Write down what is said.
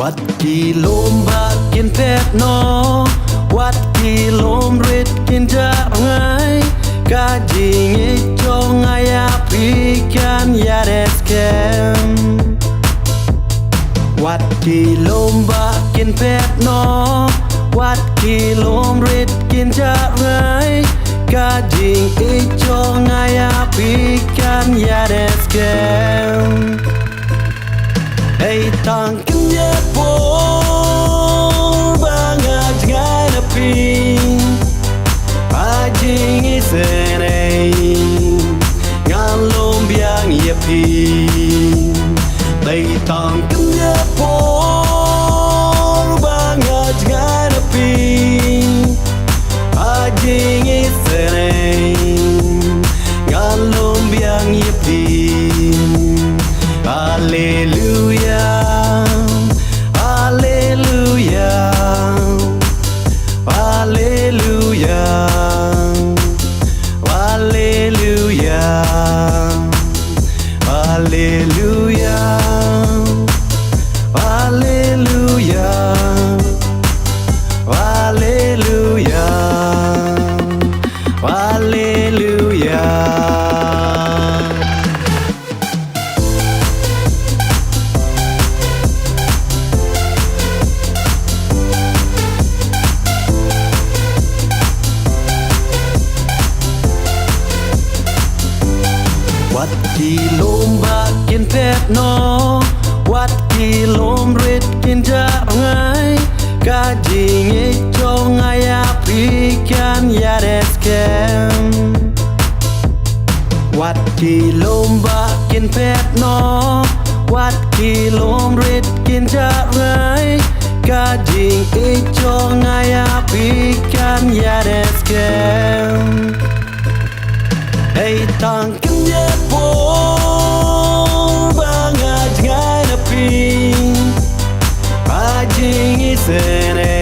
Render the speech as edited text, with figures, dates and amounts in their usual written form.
วัดกี่ลมบากินเพชรนอวัดกี่ลมฤทธิ์กินจะไงกาจิงอิจงอายาพิกันยาเดสเกมวัดกี่ลมบากินเพชรนอวัดกี่ลมฤทธิ์กินจะไงกาจิงอิจงอายาพิกันยาเดสเกมHey tangkin ya por bangat ngana pin Pajing isenay ngan lom biang ya pin Hey tangkin ya por bangat ngana pin Pajing isenay ngan lom biang ya pin Hallelujah, Hallelujah, Hallelujah, Hallelujah, Hallelujah, Hallelujah, Hallelujah, Hallelujah.วัดกี่ลมบากินเพชรนอวัดกี่ลมฤทธิ์กินจะไงกาจิงอิจงอายาพิกันยาเดสเกมวัดกี่ลมบากินเพชรนอวัดกี่ลมฤทธิ์กินจะไงกาจิงอิจงอายาพิกันยาเดสเกมHey tangkin ya por bangat ngana pin Pajing isene